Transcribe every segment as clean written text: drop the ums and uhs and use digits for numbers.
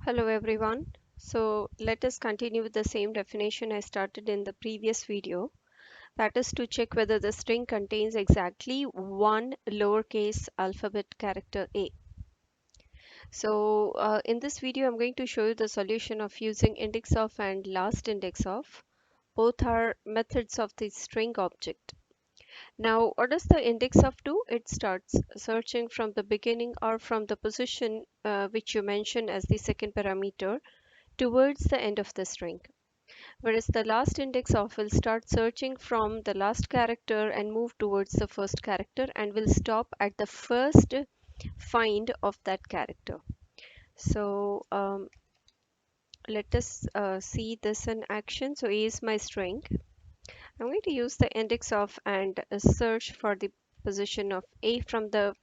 Hello everyone. So let us continue with the same definition I started in the previous video. That is to check whether the string contains exactly one lowercase alphabet character A. So in this video, I'm going to show you the solution of using index of and last index of. Both are methods of the string object. Now, what does the index of do? It starts searching from the beginning or from the position which you mention as the second parameter towards the end of the string, whereas the last index of will start searching from the last character and move towards the first character and will stop at the first find of that character. So let us see this in action. So A is my string. I'm going to use the index of and search for the position of A from the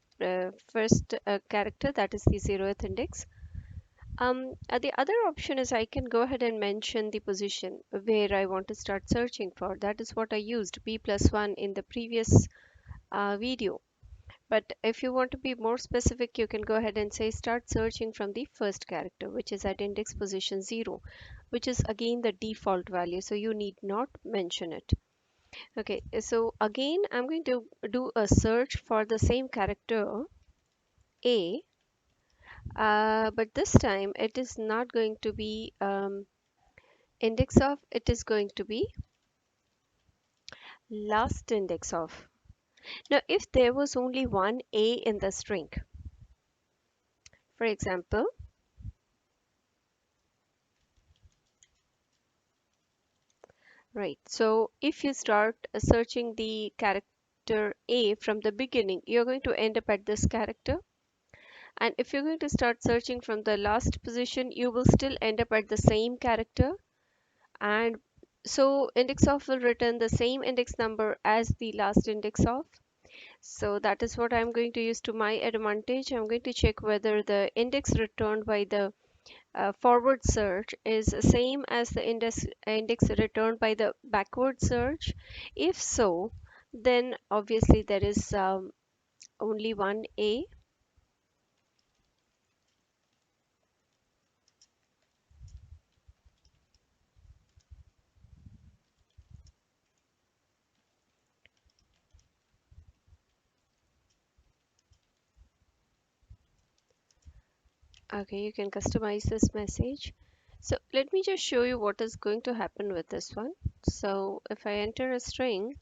first character, that is the 0th index. The other option is I can go ahead and mention the position where I want to start searching for. That is what I used, b plus 1 in the previous video. But if you want to be more specific, you can go ahead and say start searching from the first character, which is at index position 0, which is again the default value. So you need not mention it. Okay, so again, I'm going to do a search for the same character, A, but this time it is not going to be index of, it is going to be last index of. Now, if there was only one A in the string, for example, right, so if you start searching the character A from the beginning, you're going to end up at this character. And if you're going to start searching from the last position, you will still end up at the same character. And so index of will return the same index number as the last index of. So that is what I'm going to use to my advantage. I'm going to check whether the index returned by the forward search is the same as the index returned by the backward search. If so, then obviously there is only one A. Okay, you can customize this message. So let me just show you what is going to happen with this one. So if I enter a string,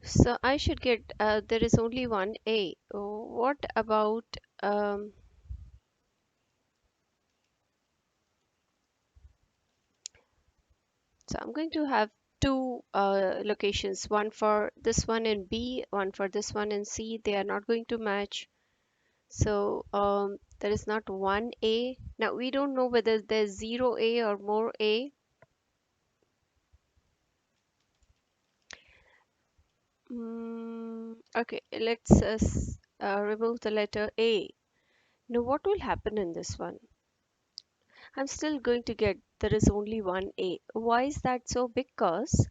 so I should get there is only one A. What about so I'm going to have two locations, one for this one in B, one for this one in C. They are not going to match. So there is not one A. Now we don't know whether there's 0 A or more A. Okay, let's remove the letter A. Now what will happen in this one? I'm still going to get there is only one A. Why is that so? Because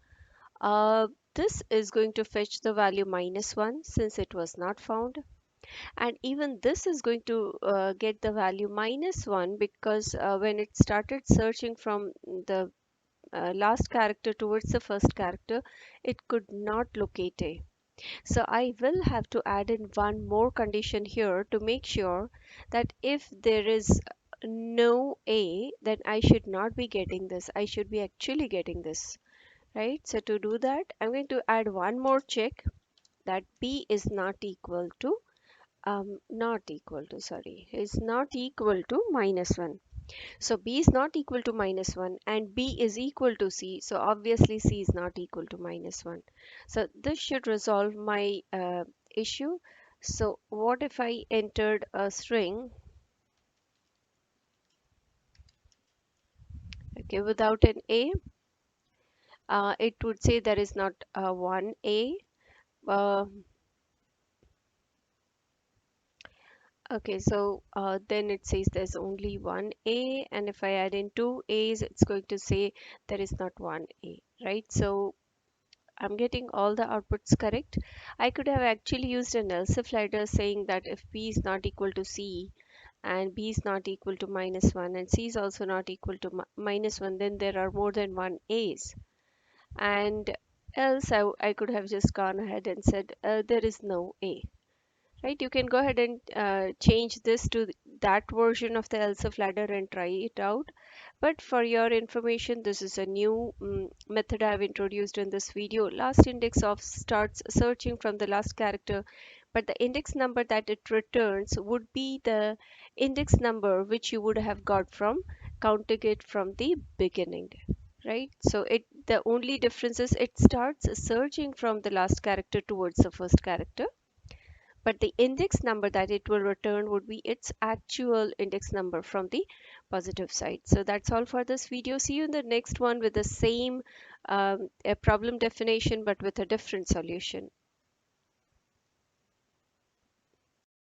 this is going to fetch the value -1 since it was not found. And even this is going to get the value -1 because when it started searching from the last character towards the first character, it could not locate A. So I will have to add in one more condition here to make sure that if there is no A, then I should not be getting this. I should be actually getting this, right? So to do that, I'm going to add one more check that B is not equal to is not equal to -1. So B is not equal to -1 and B is equal to C. So obviously C is not equal to -1. So this should resolve my issue. So what if I entered a string, okay, without an A? It would say there is not one A. Uh, okay, so then it says there's only one A, and if I add in two A's, it's going to say there is not one A, right? So I'm getting all the outputs correct. I could have actually used an else if header saying that if B is not equal to C, and b is not equal to -1 and c is also not equal to -1, then there are more than one a's. And else I could have just gone ahead and said there is no a, right? You can go ahead and change this to that version of the else if ladder and try it out. But for your information, this is a new method I've introduced in this video. Last index of starts searching from the last character, but the index number that it returns would be the index number which you would have got from counting it from the beginning, right? So the only difference is it starts searching from the last character towards the first character, but the index number that it will return would be its actual index number from the positive side. So that's all for this video. See you in the next one with the same problem definition but with a different solution.